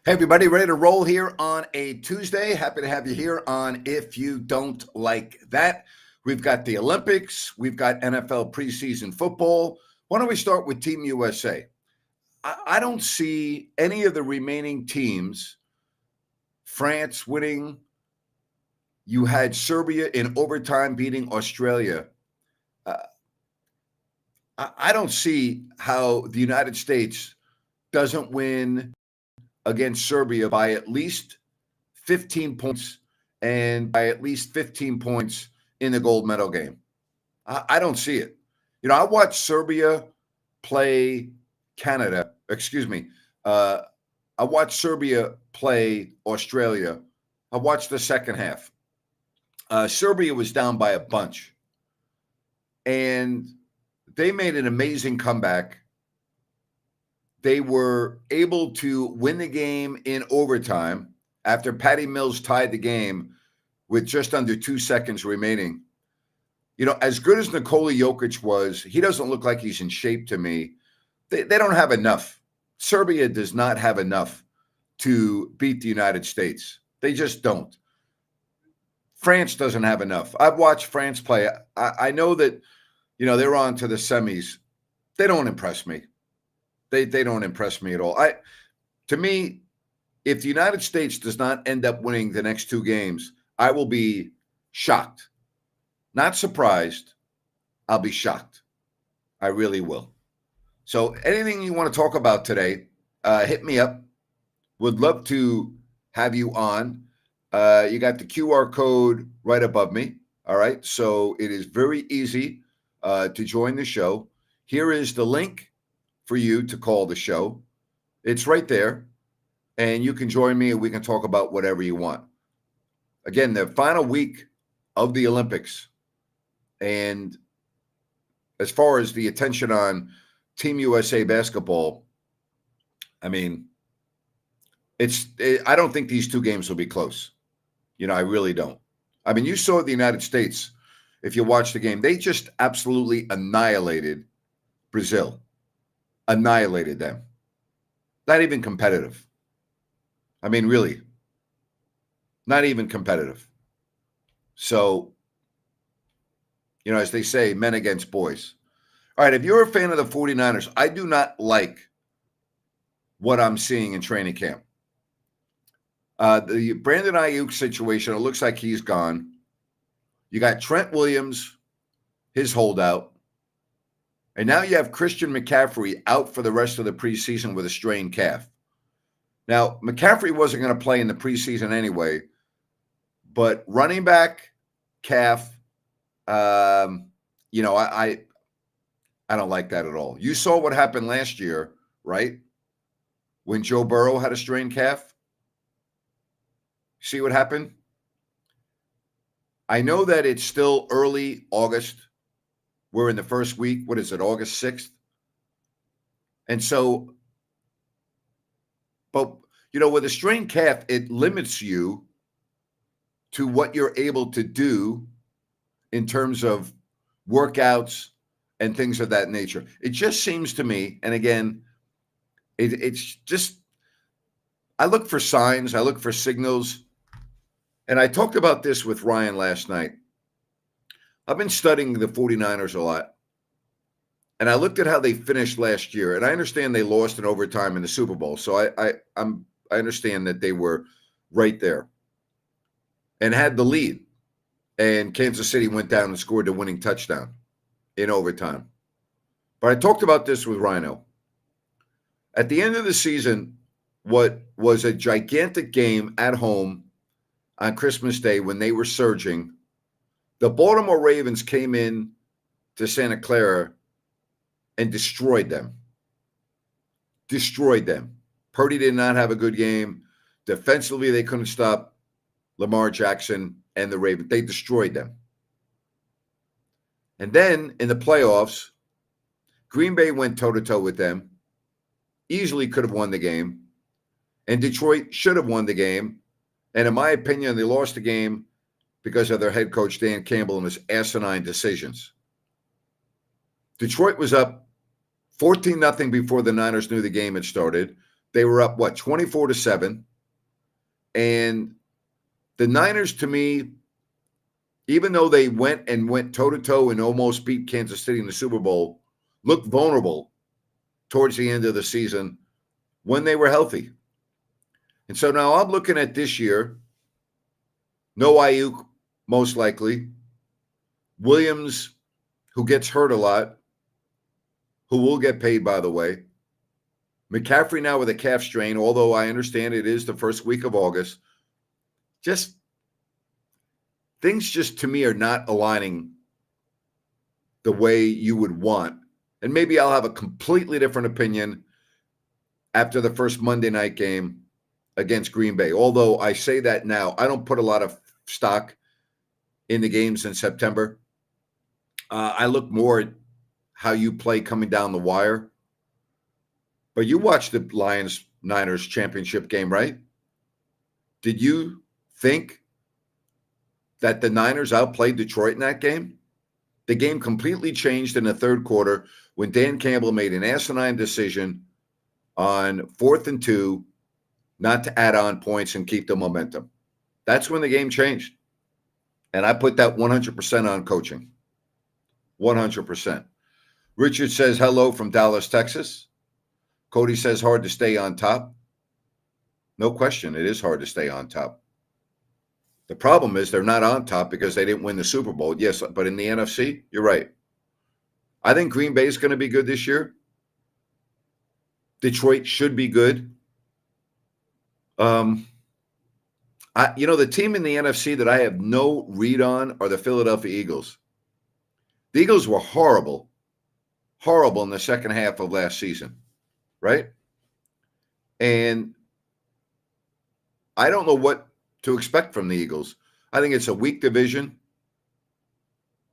Hey, everybody, ready to roll here on a Tuesday? Happy to have you here on If You Don't Like That. We've got the Olympics, we've got NFL preseason football. Why don't we start with Team USA? I don't see any of the remaining teams, France winning. You had Serbia in overtime beating Australia. Uh, I don't see how the United States doesn't win against Serbia by at least 15 points and by at least 15 points in the gold medal game. I don't see it. I watched Serbia play Canada. Excuse me. Uh, I watched Serbia play Australia. I watched the second half. Serbia was down by a bunch, and they made an amazing comeback. They were able to win the game in overtime after Patty Mills tied the game with just under 2 seconds remaining. As good as Nikola Jokic was, he doesn't look like he's in shape to me. They don't have enough. Serbia does not have enough to beat the United States. They just don't. France doesn't have enough. I've watched France play. I know that, they're on to the semis. They don't impress me. They don't impress me at all. To me, if the United States does not end up winning the next two games, I will be shocked. Not surprised. I'll be shocked. I really will. So anything you want to talk about today, hit me up. Would love to have you on. You got the QR code right above me. All right. So it is very easy to join the show. Here is the link for you to call the show. It's right there. And you can join me and we can talk about whatever you want. Again, the final week of the Olympics. And as far as the attention on Team USA basketball, I mean, I don't think these two games will be close. I really don't. I mean, you saw the United States, if you watch the game, they just absolutely annihilated Brazil. Annihilated them. Not even competitive. I mean, really, not even competitive. So, as they say, men against boys. All right, if you're a fan of the 49ers, I do not like what I'm seeing in training camp. The Brandon Ayuk situation, it looks like he's gone. You got Trent Williams, his holdout. And now you have Christian McCaffrey out for the rest of the preseason with a strained calf. Now, McCaffrey wasn't going to play in the preseason anyway, but running back, calf, I don't like that at all. You saw what happened last year, right? When Joe Burrow had a strained calf. See what happened? I know that it's still early August. We're in the first week. What is it, August 6th? And so, but, with a strained calf, it limits you to what you're able to do in terms of workouts and things of that nature. It just seems to me, and again, it's just, I look for signs, I look for signals. And I talked about this with Ryan last night. I've been studying the 49ers a lot. And I looked at how they finished last year. And I understand they lost in overtime in the Super Bowl. So I understand that they were right there and had the lead. And Kansas City went down and scored the winning touchdown in overtime. But I talked about this with Rhino. At the end of the season, what was a gigantic game at home on Christmas Day when they were surging, the Baltimore Ravens came in to Santa Clara and destroyed them. Destroyed them. Purdy did not have a good game. Defensively, they couldn't stop Lamar Jackson and the Ravens. They destroyed them. And then in the playoffs, Green Bay went toe-to-toe with them. Easily could have won the game. And Detroit should have won the game. And in my opinion, they lost the game because of their head coach, Dan Campbell, and his asinine decisions. Detroit was up 14-0 before the Niners knew the game had started. They were up, 24-7. And the Niners, to me, even though they went toe-to-toe and almost beat Kansas City in the Super Bowl, looked vulnerable towards the end of the season when they were healthy. And so now I'm looking at this year. No Ayuk, most likely. Williams, who gets hurt a lot, who will get paid, by the way. McCaffrey now with a calf strain, although I understand it is the first week of August. Things just to me are not aligning the way you would want. And maybe I'll have a completely different opinion after the first Monday night game against Green Bay. Although I say that now, I don't put a lot of stock in the games in September. I look more at how you play coming down the wire. But you watched the Lions-Niners championship game, right? Did you think that the Niners outplayed Detroit in that game? The game completely changed in the third quarter when Dan Campbell made an asinine decision on 4th and 2 not to add on points and keep the momentum. That's when the game changed. And I put that 100% on coaching. 100%. Richard says hello from Dallas, Texas. Cody says hard to stay on top. No question, it is hard to stay on top. The problem is they're not on top because they didn't win the Super Bowl. Yes, but in the NFC, you're right. I think Green Bay is going to be good this year. Detroit should be good. The team in the NFC that I have no read on are the Philadelphia Eagles. The Eagles were horrible in the second half of last season, right? And I don't know what to expect from the Eagles. I think it's a weak division.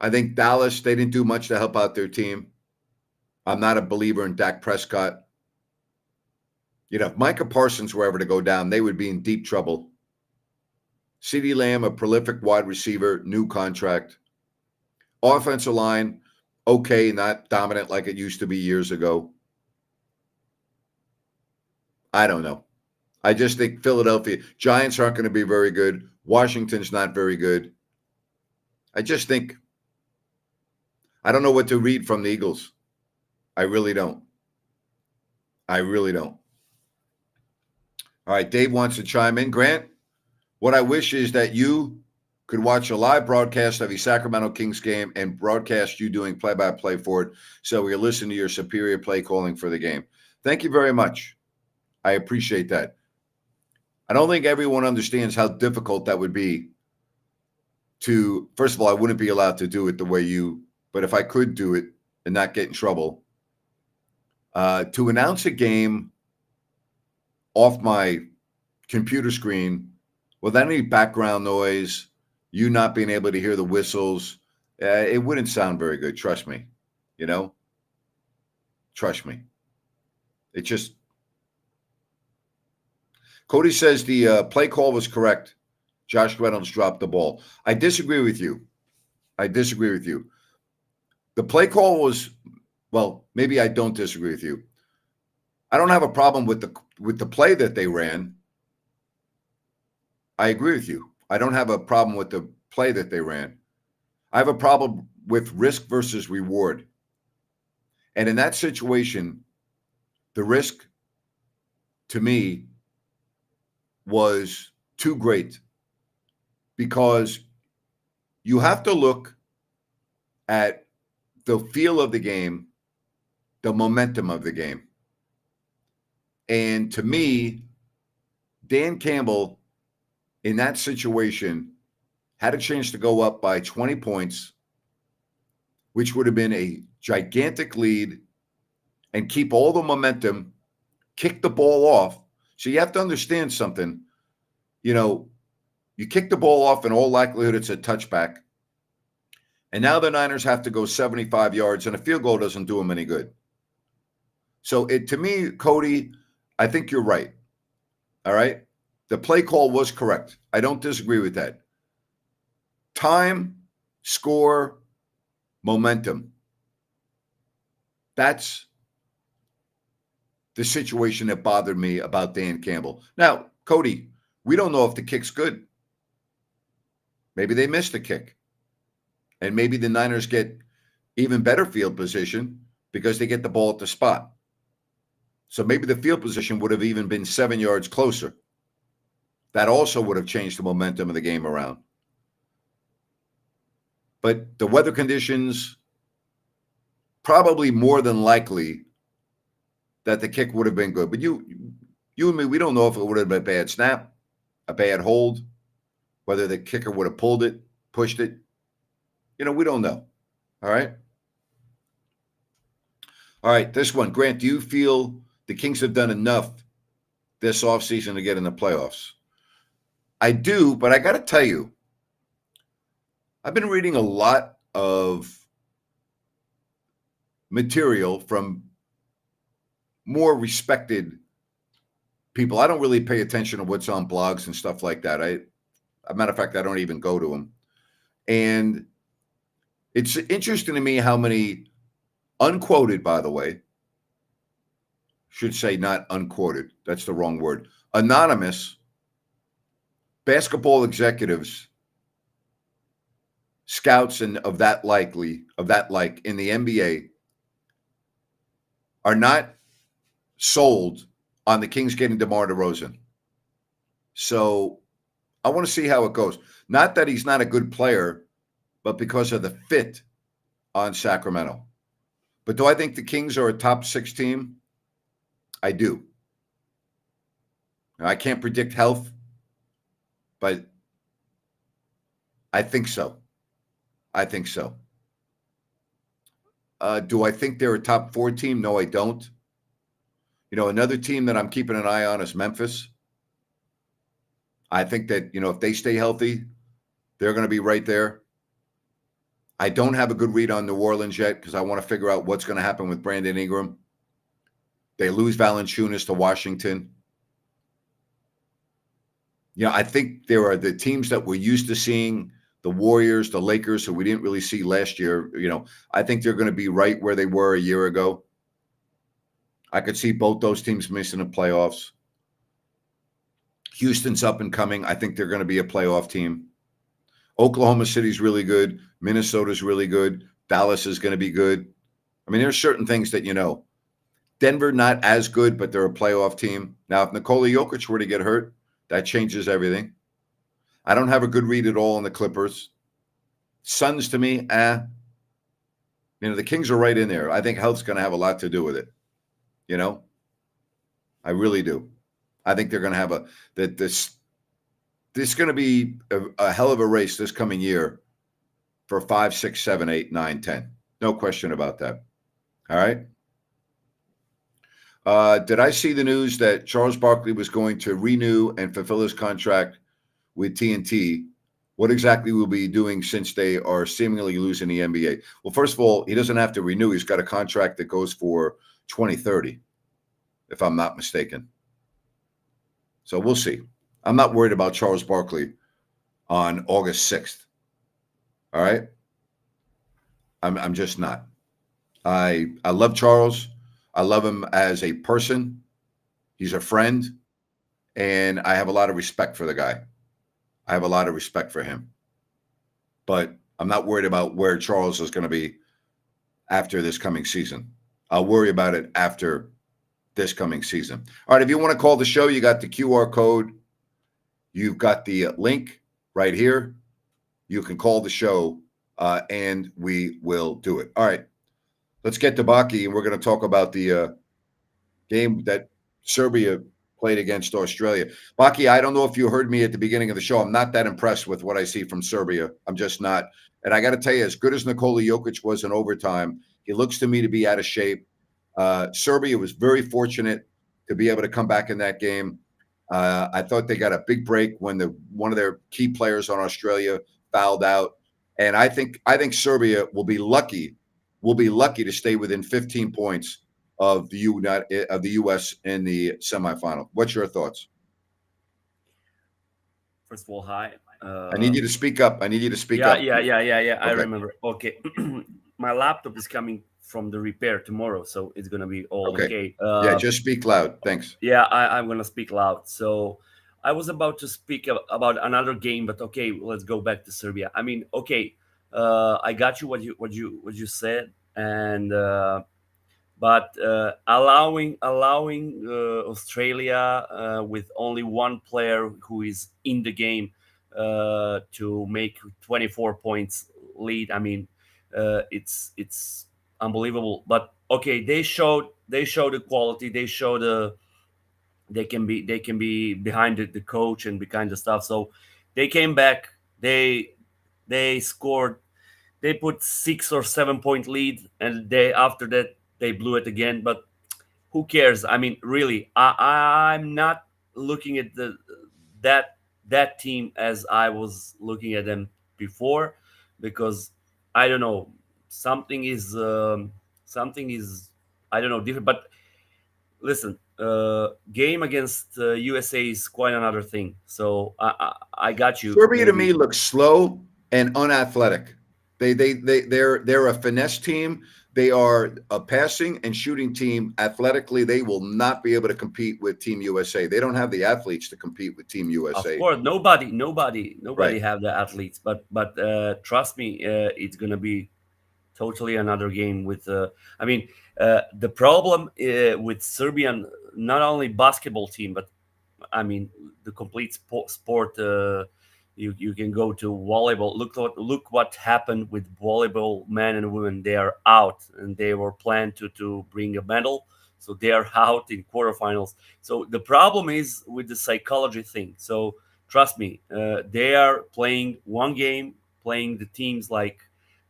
I think Dallas, they didn't do much to help out their team. I'm not a believer in Dak Prescott. If Micah Parsons were ever to go down, they would be in deep trouble. CeeDee Lamb, a prolific wide receiver, new contract. Offensive line, okay, not dominant like it used to be years ago. I don't know. I just think Philadelphia, Giants aren't going to be very good. Washington's not very good. I just think, I don't know what to read from the Eagles. I really don't. All right, Dave wants to chime in. Grant, what I wish is that you could watch a live broadcast of a Sacramento Kings game and broadcast you doing play-by-play for it so we listen to your superior play calling for the game. Thank you very much. I appreciate that. I don't think everyone understands how difficult that would be to, first of all, I wouldn't be allowed to do it the way you, but if I could do it and not get in trouble, to announce a game off my computer screen without any background noise, you not being able to hear the whistles, it wouldn't sound very good. Trust me, trust me. It just, Cody says the play call was correct. Josh Reynolds dropped the ball. I disagree with you. The play call was, well, maybe I don't disagree with you. I don't have a problem with the play that they ran. I agree with you. I don't have a problem with the play that they ran. I have a problem with risk versus reward. And in that situation, the risk to me was too great because you have to look at the feel of the game, the momentum of the game. And to me, Dan Campbell in that situation had a chance to go up by 20 points, which would have been a gigantic lead, and keep all the momentum, kick the ball off. So you have to understand something. You kick the ball off, in all likelihood, it's a touchback. And now the Niners have to go 75 yards, and a field goal doesn't do them any good. So to me, Cody, I think you're right. All right? The play call was correct. I don't disagree with that. Time, score, momentum. That's the situation that bothered me about Dan Campbell. Now, Cody, we don't know if the kick's good. Maybe they missed the kick. And maybe the Niners get even better field position because they get the ball at the spot. So maybe the field position would have even been 7 yards closer. That also would have changed the momentum of the game around. But the weather conditions, probably more than likely that the kick would have been good. But you and me, we don't know if it would have been a bad snap, a bad hold, whether the kicker would have pulled it, pushed it. We don't know. All right. All right. This one, Grant, do you feel the Kings have done enough this offseason to get in the playoffs? I do, but I got to tell you, I've been reading a lot of material from more respected people. I don't really pay attention to what's on blogs and stuff like that. As a matter of fact, I don't even go to them. And it's interesting to me how many unquoted, by the way, should say not unquoted. That's the wrong word. Anonymous basketball executives, scouts, and of that like in the NBA are not sold on the Kings getting DeMar DeRozan. So I want to see how it goes. Not that he's not a good player, but because of the fit on Sacramento. But do I think the Kings are a top 6 team? I do. Now, I can't predict health, but I think so. Do I think they're a top 4 team? No, I don't. Another team that I'm keeping an eye on is Memphis. I think that, if they stay healthy, they're going to be right there. I don't have a good read on New Orleans yet because I want to figure out what's going to happen with Brandon Ingram. They lose Valanciunas to Washington. I think there are the teams that we're used to seeing, the Warriors, the Lakers, who we didn't really see last year. I think they're going to be right where they were a year ago. I could see both those teams missing the playoffs. Houston's up and coming. I think they're going to be a playoff team. Oklahoma City's really good. Minnesota's really good. Dallas is going to be good. I mean, there's certain things that Denver, not as good, but they're a playoff team. Now, if Nikola Jokic were to get hurt, that changes everything. I don't have a good read at all on the Clippers. Suns, to me, the Kings are right in there. I think health's going to have a lot to do with it. I really do. I think they're going to have this is going to be a hell of a race this coming year for 5, 6, 7, 8, 9, 10. No question about that. All right. Did I see the news that Charles Barkley was going to renew and fulfill his contract with TNT? What exactly will be doing since they are seemingly losing the NBA? Well, first of all, he doesn't have to renew. He's got a contract that goes for 2030, if I'm not mistaken. So we'll see. I'm not worried about Charles Barkley on August 6th. All right? I'm just not. I love Charles. I love him as a person. He's a friend. And I have a lot of respect for the guy. I have a lot of respect for him. But I'm not worried about where Charles is going to be after this coming season. I'll worry about it after this coming season. All right, if you want to call the show, you got the QR code. You've got the link right here. You can call the show, and we will do it. All right, let's get to Baki, and we're going to talk about the game that Serbia played against Australia. Baki, I don't know if you heard me at the beginning of the show. I'm not that impressed with what I see from Serbia. I'm just not. And I got to tell you, as good as Nikola Jokic was in overtime, he looks to me to be out of shape. Serbia was very fortunate to be able to come back in that game. I thought they got a big break when one of their key players on Australia fouled out. And I think Serbia will be lucky to stay within 15 points of the U.S. in the semifinal. What's your thoughts? First of all, hi. I need you to speak up. Yeah. Okay. I remember. Okay. My laptop is coming from the repair tomorrow, so it's gonna be all Okay. okay. Yeah, just speak loud. Thanks. Yeah, I'm gonna speak loud. So I was about to speak about another game, but okay, let's go back to Serbia. I mean, okay, I got you what you said, and but allowing Australia with only one player who is in the game to make 24 points lead. I mean, it's unbelievable. But okay, they showed the quality. They can be behind the coach and behind the stuff. So they came back. They scored. They put 6 or 7 point lead, and they after that they blew it again. But who cares? I mean, really, I'm not looking at that that team as I was looking at them before, because I don't know, something is I don't know, different. But listen, game against USA is quite another thing. So I got you. Serbia to me Maybe looks slow and unathletic. They're a finesse team. They are a passing and shooting team. Athletically, they will not be able to compete with Team USA. They don't have the athletes to compete with Team of USA. course nobody Right. have the athletes, but trust me, it's gonna be totally another game with. I mean, the problem with Serbian, not only basketball team, but I mean the complete sport. You can go to volleyball. Look what happened with volleyball, men and women. They are out, and they were planned to bring a medal, so they are out in quarterfinals. So the problem is with the psychology thing. So trust me, they are playing one game, playing the teams like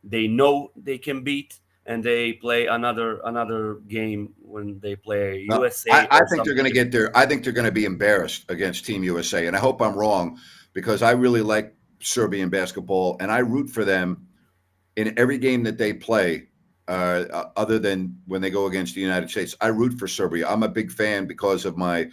they know they can beat, and they play another game when they play No, USA I or think they're something going to different. get there. I think they're going to be embarrassed against Team USA, and I hope I'm wrong because I really like Serbian basketball, and I root for them in every game that they play, other than when they go against the United States. I root for Serbia. I'm a big fan because of my,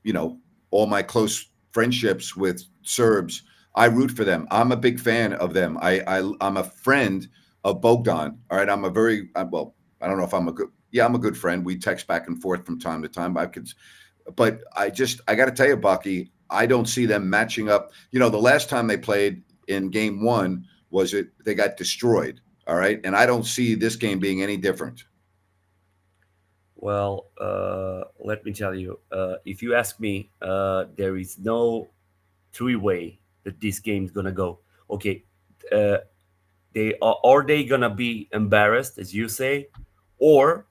you know, all my close friendships with Serbs. I root for them. I'm a big fan of them. I'm a friend of Bogdan. All right, I'm a very well. I don't know if I'm a good. Yeah, I'm a good friend. We text back and forth from time to time. But I got to tell you, Bucky, I don't see them matching up. The last time they played in game one they got destroyed. All right, and I don't see this game being any different. Well, let me tell you, if you ask me, there is no three-way that this game's gonna go. Okay, uh, are they gonna be embarrassed, as you say, or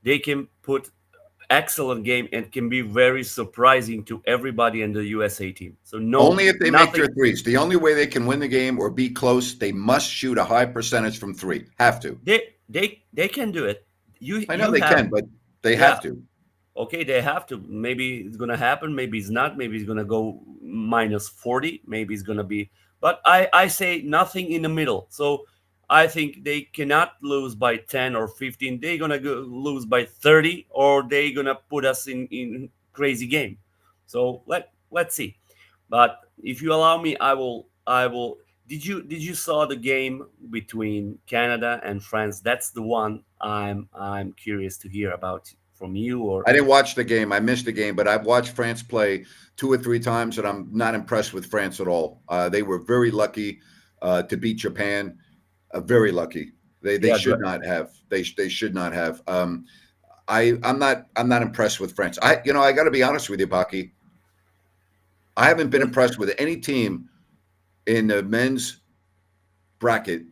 they can put excellent game and can be very surprising to everybody in the USA team. So no, Only if they make their nothing. threes. The only way they can win the game or be close, they must shoot a high percentage from three. Have to. They can do it. You I know you they have can, but they yeah. have to. Okay, they have to. Maybe it's gonna happen. Maybe it's not. Maybe it's gonna go -40. Maybe it's gonna be. But I say nothing in the middle. So I think they cannot lose by 10 or 15. They're gonna lose by 30, or they're gonna put us in crazy game. So let's see. But if you allow me, I will. Did you saw the game between Canada and France? That's the one I'm curious to hear about from you. Or I didn't watch the game. I missed the game, but I've watched France play two or three times, and I'm not impressed with France at all. They were very lucky to beat Japan. Very lucky. They yeah, should not have. They should not have. I'm not impressed with France. I got to be honest with you, Baki. I haven't been impressed with any team in the men's bracket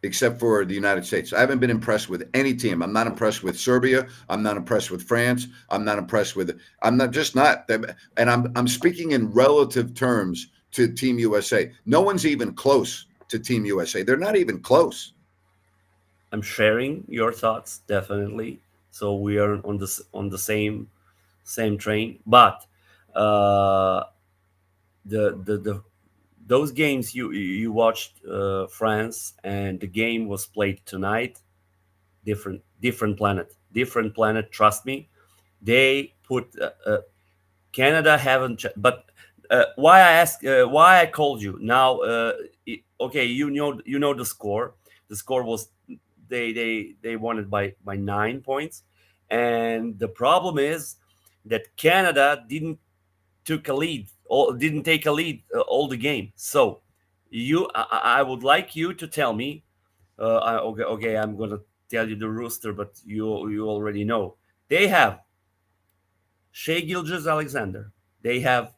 except for the United States. I haven't been impressed with any team. I'm not impressed with Serbia. I'm not impressed with France. I'm not impressed with. I'm not just not. And I'm speaking in relative terms to Team USA. No one's even close to Team USA. They're not even close. I'm sharing your thoughts definitely. So we are on the same train. But uh, the those games you watched, France, and the game was played tonight. Different planet. Trust me. They put Canada haven't. But why I ask? Why I called you now? Okay, you know the score. The score was they won it by 9 points, and the problem is that Canada didn't take a lead all the game. So I would like you to tell me. Okay, I'm gonna tell you the roster, but you already know. They have Shea Gilgeous-Alexander. They have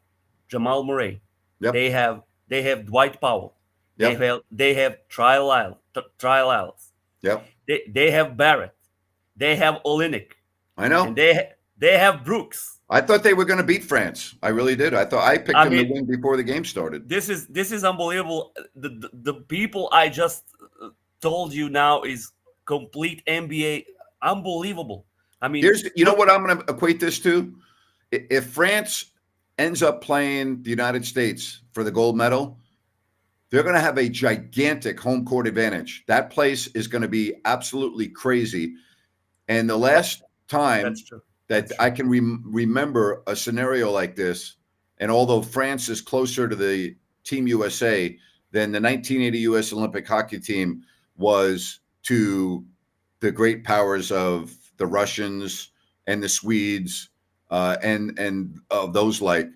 Jamal Murray. Yep. They have Dwight Powell. Yep. They have Trial Isles. Yep. They have Barrett. They have Olenek, I know. and they have Brooks. I thought they were going to beat France. I really did. I thought I picked them to win before the game started. This is unbelievable. The people I just told you now is complete NBA. Unbelievable. I mean, You know what I'm going to equate this to? If France ends up playing the United States for the gold medal, they're going to have a gigantic home court advantage. That place is going to be absolutely crazy. And the last time that I can remember a scenario like this, and although France is closer to the Team USA than the 1980 U.S. Olympic hockey team was to the great powers of the Russians and the Swedes and of those like.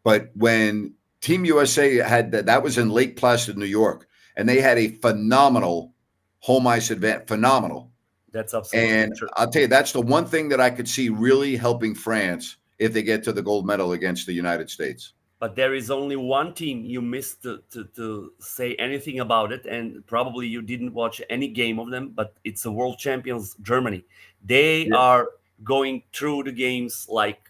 But when Team USA had that was in Lake Placid, New York, and they had a phenomenal home ice advantage. Phenomenal. That's absolutely and true. I'll tell you, that's the one thing that I could see really helping France if they get to the gold medal against the United States. But there is only one team you missed to say anything about it, and probably you didn't watch any game of them, but it's the world champions, Germany. They are going through the games like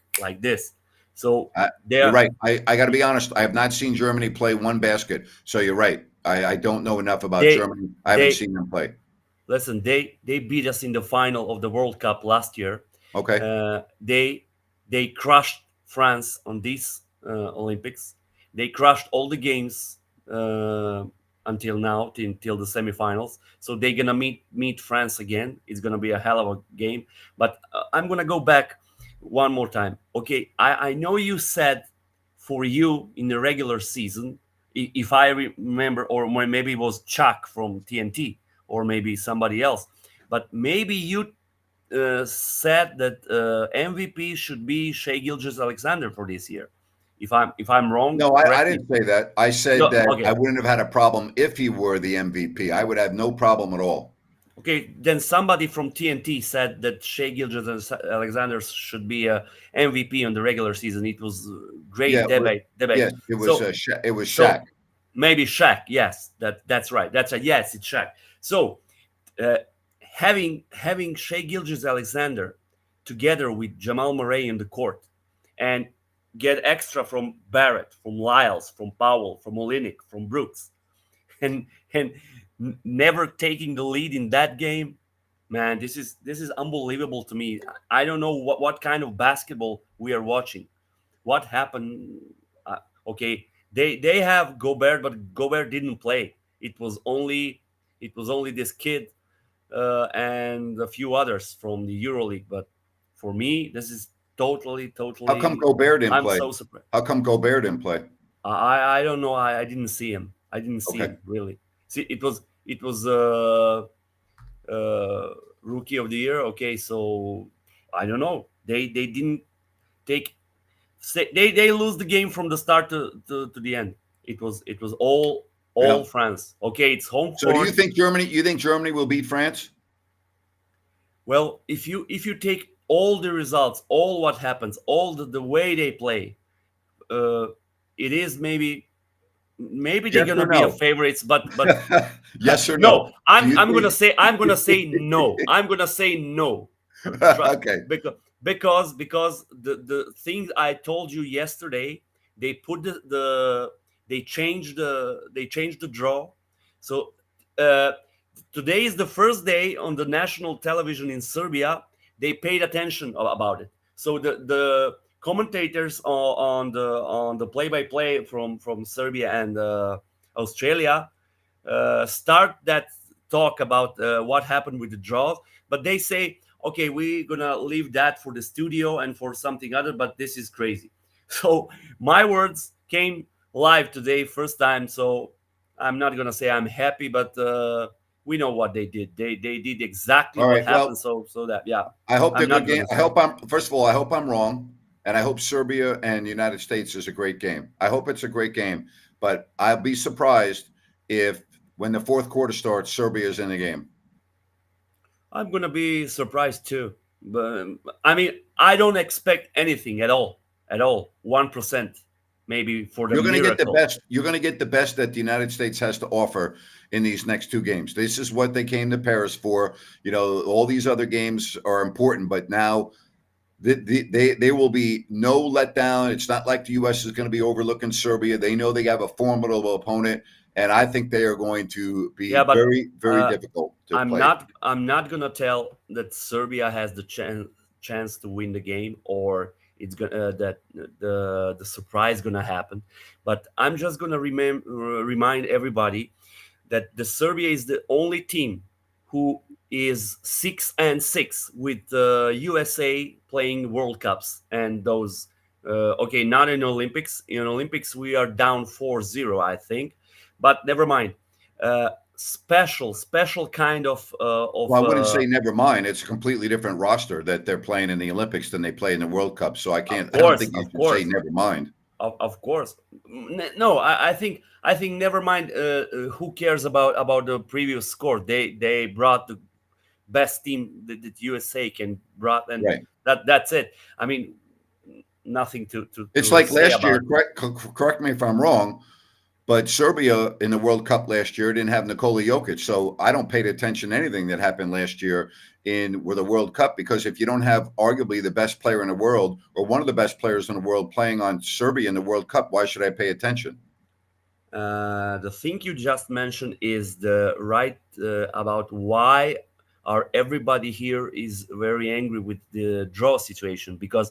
this. So you're right. I got to be honest. I have not seen Germany play one basket. So you're right. I don't know enough about Germany. I haven't seen them play. Listen, they beat us in the final of the World Cup last year. Okay. They crushed France on these Olympics. They crushed all the games until now, until the semifinals. So they're gonna meet France again. It's gonna be a hell of a game. But I'm gonna go back one more time. Okay, I know you said for you in the regular season, if I remember, or maybe it was Chuck from TNT, or maybe somebody else, but maybe you said that MVP should be Shea Gilgeous-Alexander for this year. If I'm wrong, no, I didn't say that. I said that okay. I wouldn't have had a problem if he were the MVP. I would have no problem at all. Okay, then somebody from TNT said that Shea Gilgeous-Alexander should be a MVP on the regular season. It was great debate. Yes, it was Shaq. So maybe Shaq. Yes, that's right. Yes, it's Shaq. So having Shea Gilgeous-Alexander together with Jamal Murray in the court, and get extra from Barrett, from Lyles, from Powell, from Olenek, from Brooks, and never taking the lead in that game, man, this is unbelievable to me. I don't know what kind of basketball we are watching. What happened? Okay, they have Gobert, but Gobert didn't play. It was only this kid and a few others from the EuroLeague. But for me, this is totally. How come Gobert didn't play? I'm so surprised. How come Gobert didn't play? I don't know. I didn't see him. I didn't see him really. See, it was rookie of the year. Okay, so I don't know. They didn't take. They lose the game from the start to the end. It was all France. Okay, it's home court. So do you think Germany? You think Germany will beat France? Well, if you take all the results, all what happens, all the way they play, it is maybe they're gonna be the favorites, but yes or no? I'm gonna say no. I'm gonna say no. Okay. Because the thing I told you yesterday, they put they changed the draw. So today is the first day on the national television in Serbia. They paid attention about it. So the commentators on the play-by-play from Serbia and Australia start that talk about what happened with the draws, but they say, okay, we're gonna leave that for the studio and for something other, but this is crazy. So my words came live today, first time, so I'm not gonna say I'm happy, but we know what they did. They did exactly All what right. happened. Well, So that, yeah, I hope they're I'm a good not game. gonna I say. hope I'm first of all, I hope I'm wrong. And I hope Serbia and United States is a great game. I hope it's a great game. But I'll be surprised if when the fourth quarter starts, Serbia is in the game. I'm gonna be surprised too. But I mean, I don't expect anything at all. 1%, maybe for the You're going to get the miracle. best. You're going to get the best that the United States has to offer in these next two games. This is what they came to Paris for. All these other games are important, but now they will be no letdown. It's not like the U.S. is going to be overlooking Serbia. They know they have a formidable opponent, and I think they are going to be Yeah, but very, very uh, difficult to play. I'm not gonna tell that Serbia has the chance to win the game, or it's gonna that the surprise gonna happen. But I'm just gonna remind everybody that the Serbia is the only team who is 6-6 with the USA playing World Cups and those. Okay, not in Olympics. In Olympics, we are down 4-0, I think, but never mind. Special kind of Well, I wouldn't say never mind. It's a completely different roster that they're playing in the Olympics than they play in the World Cup. So I can't. I don't think you of should say course, never mind. of course. No, I think never mind. Who cares about the previous score? They brought the best team that USA can brought, and Right. that's it. I mean, nothing It's to like say last year. about. Correct me if I'm wrong. But Serbia in the World Cup last year didn't have Nikola Jokic, so I don't pay attention to anything that happened last year with the World Cup, because if you don't have arguably the best player in the world or one of the best players in the world playing on Serbia in the World Cup, why should I pay attention? The thing you just mentioned is the right about why are everybody here is very angry with the draw situation, because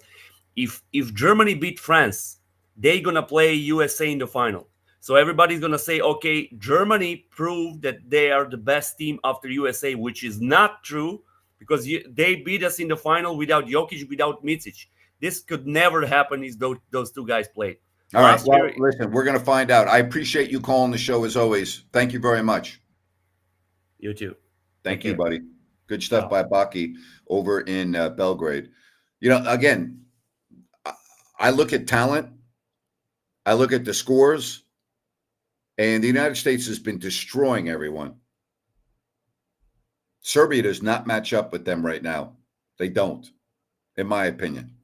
if Germany beat France, they gonna play USA in the final. So everybody's gonna say, okay, Germany proved that they are the best team after USA, which is not true, because they beat us in the final without Jokic, without Micic. This could never happen if those two guys played. All right. Last Well, year, listen, we're going to find out. I appreciate you calling the show as always. Thank you very much. you too. Take Thank you, care. buddy. Good stuff Ciao. by Baki over in Belgrade. Again, I look at talent, I look at the scores, and the United States has been destroying everyone. Serbia does not match up with them right now. They don't, in my opinion.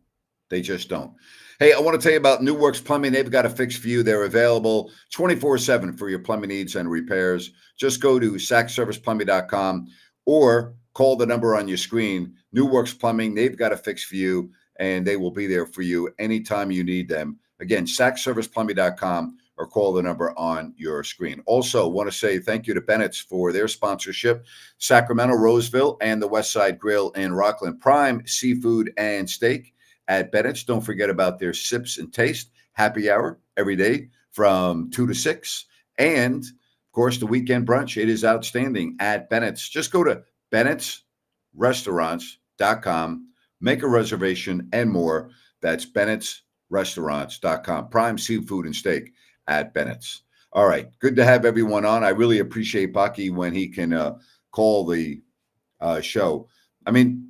They just don't. Hey, I want to tell you about New Works Plumbing. They've got a fix for you. They're available 24/7 for your plumbing needs and repairs. Just go to sackserviceplumbing.com or call the number on your screen. New Works Plumbing, they've got a fix for you, and they will be there for you anytime you need them. Again, sackserviceplumbing.com or call the number on your screen. Also, want to say thank you to Bennett's for their sponsorship. Sacramento, Roseville, and the West Side Grill in Rockland. Prime Seafood and Steak at Bennett's. Don't forget about their Sips and Taste happy hour every day from 2 to 6. And, of course, the weekend brunch. It is outstanding at Bennett's. Just go to Bennett'sRestaurants.com, make a reservation, and more. That's Bennett'sRestaurants.com. Prime Seafood and Steak at Bennett's. All right. Good to have everyone on. I really appreciate Baki when he can call the show. I mean,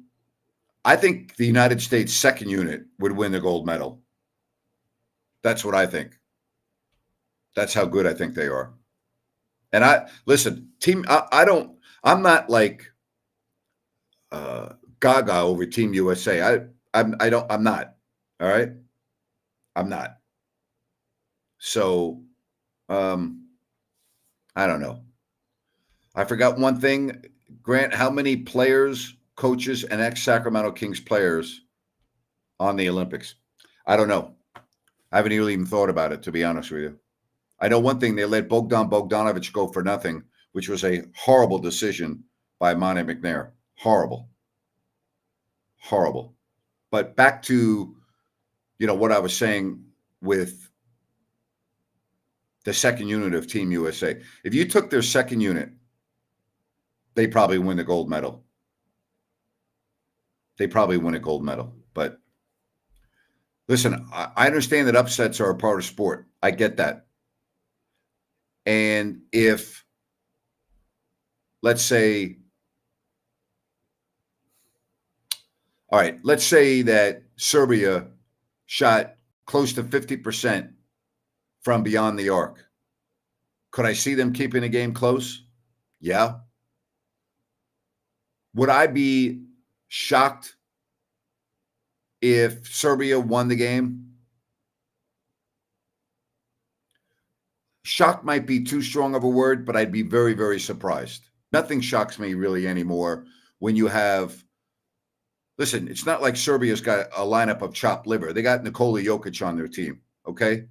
I think the United States second unit would win the gold medal. That's what I think. That's how good I think they are. And I'm not like gaga over Team USA. I'm not. All right. I'm not. So, I don't know. I forgot one thing. Grant, how many players, coaches, and ex-Sacramento Kings players on the Olympics? I don't know. I haven't really even thought about it, to be honest with you. I know one thing. They let Bogdan Bogdanovic go for nothing, which was a horrible decision by Monte McNair. Horrible. Horrible. But back to, what I was saying with the second unit of Team USA. If you took their second unit, they probably win the gold medal. They probably win a gold medal. But listen, I understand that upsets are a part of sport. I get that. And if let's say, all right, let's say that Serbia shot close to 50% from beyond the arc. Could I see them keeping the game close? Yeah. Would I be shocked if Serbia won the game? Shocked might be too strong of a word, but I'd be very, very surprised. Nothing shocks me really anymore when you have, listen, it's not like Serbia's got a lineup of chopped liver. They got Nikola Jokic on their team, okay?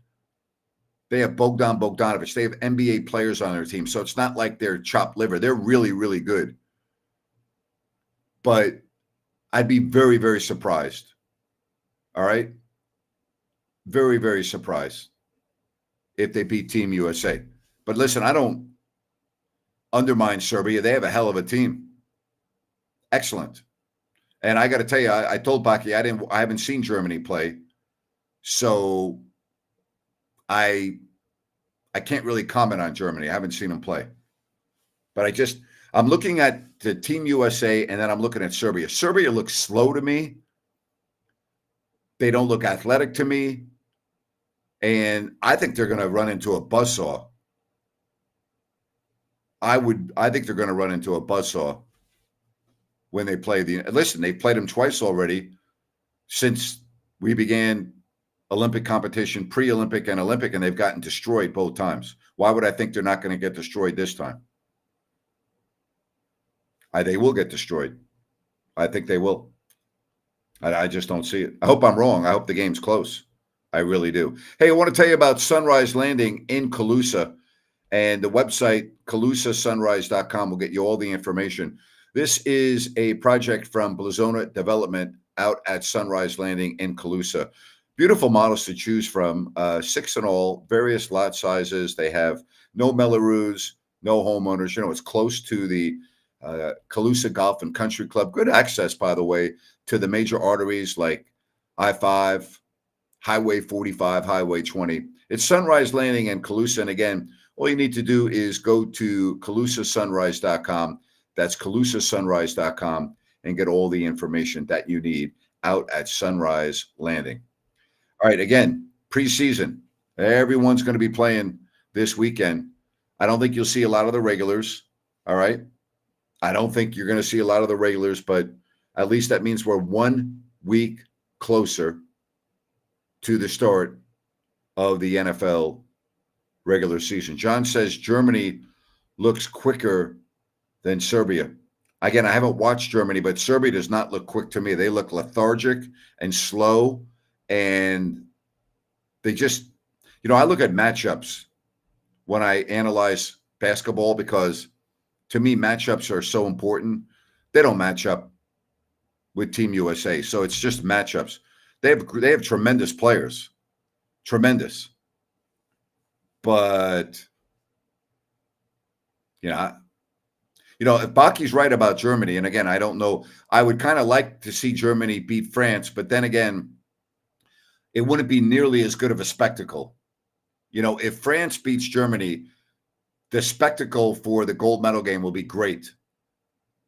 They have Bogdan Bogdanovic. They have NBA players on their team. So it's not like they're chopped liver. They're really, really good. But I'd be very, very surprised. All right? Very, very surprised if they beat Team USA. But listen, I don't undermine Serbia. They have a hell of a team. Excellent. And I got to tell you, I told Baki I haven't seen Germany play. So I can't really comment on Germany. I haven't seen them play. But I'm looking at the Team USA, and then I'm looking at Serbia. Serbia looks slow to me. They don't look athletic to me. And I think they're going to run into a buzzsaw. I think they're going to run into a buzzsaw when they play listen, they've played them twice already since we began Olympic competition, pre-Olympic and Olympic, and they've gotten destroyed both times. Why would I think they're not going to get destroyed this time? They will get destroyed. I think they will. I just don't see it. I hope I'm wrong. I hope the game's close. I really do. Hey, I want to tell you about Sunrise Landing in Calusa, and the website calusasunrise.com will get you all the information. This is a project from Blazona Development out at Sunrise Landing in Calusa. Beautiful models to choose from, 6 in all, various lot sizes. They have no Mellorews, no homeowners. You know, it's close to the Calusa Golf and Country Club. Good access, by the way, to the major arteries like I-5, Highway 45, Highway 20. It's Sunrise Landing and Calusa. And again, all you need to do is go to calusasunrise.com. That's calusasunrise.com, and get all the information that you need out at Sunrise Landing. All right, again, preseason. Everyone's going to be playing this weekend. I don't think you'll see a lot of the regulars, all right? I don't think you're going to see a lot of the regulars, but at least that means we're 1 week closer to the start of the NFL regular season. John says Germany looks quicker than Serbia. Again, I haven't watched Germany, but Serbia does not look quick to me. They look lethargic and slow, and they just, I look at matchups when I analyze basketball because to me, matchups are so important. They don't match up with Team USA, so it's just matchups. They have tremendous players, tremendous. But if Baki's right about Germany, and again, I don't know, I would kind of like to see Germany beat France, but then again, it wouldn't be nearly as good of a spectacle. If France beats Germany, the spectacle for the gold medal game will be great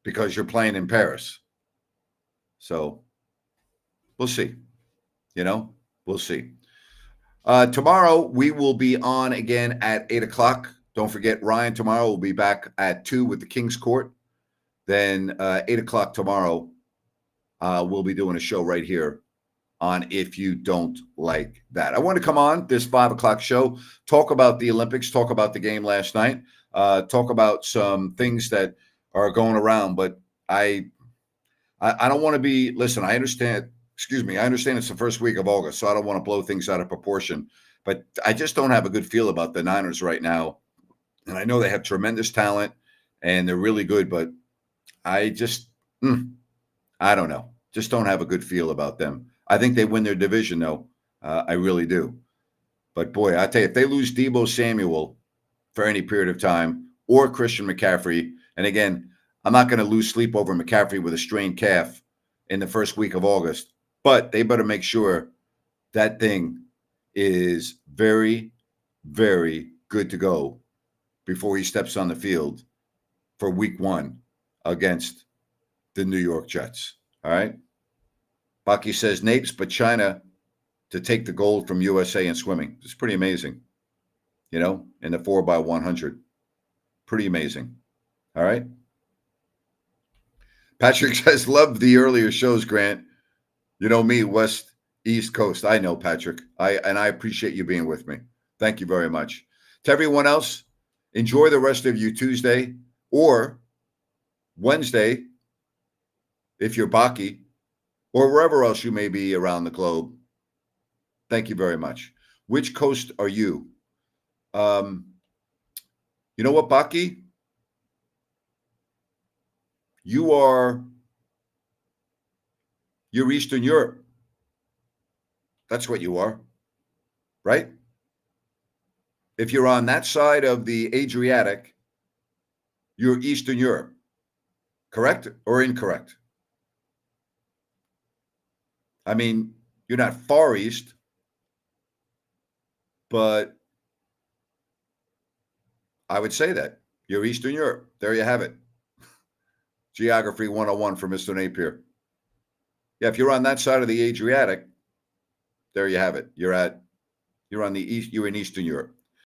because you're playing in Paris. So we'll see. We'll see. Tomorrow, we will be on again at 8 o'clock. Don't forget, Ryan tomorrow will be back at 2 with the King's Court. Then 8 o'clock tomorrow, we'll be doing a show right here on If You Don't Like That. I want to come on this 5 o'clock show, talk about the Olympics, talk about the game last night, talk about some things that are going around. But I don't want to be, listen, I understand it's the first week of August, so I don't want to blow things out of proportion. But I just don't have a good feel about the Niners right now. And I know they have tremendous talent and they're really good, but I just, I don't know. Just don't have a good feel about them. I think they win their division, though. I really do. But boy, I tell you, if they lose Deebo Samuel for any period of time or Christian McCaffrey, and again, I'm not going to lose sleep over McCaffrey with a strained calf in the first week of August, but they better make sure that thing is very, very good to go before he steps on the field for week 1 against the New York Jets. All right. Bucky says Napes, but China to take the gold from USA in swimming. It's pretty amazing, in the 4x100. Pretty amazing. All right. Patrick says, love the earlier shows, Grant. You know me, West, East Coast. I know, Patrick. I appreciate you being with me. Thank you very much. To everyone else, enjoy the rest of your Tuesday or Wednesday, if you're Baki, or wherever else you may be around the globe. Thank you very much. Which coast are you? You know what, Baki? You're Eastern Europe. That's what you are, right? If you're on that side of the Adriatic, you're Eastern Europe. Correct or incorrect? I mean, you're not Far East, but I would say that. You're Eastern Europe. There you have it. Geography 101 for Mr. Napier. Yeah, if you're on that side of the Adriatic, there you have it. You're on the east, you're in Eastern Europe.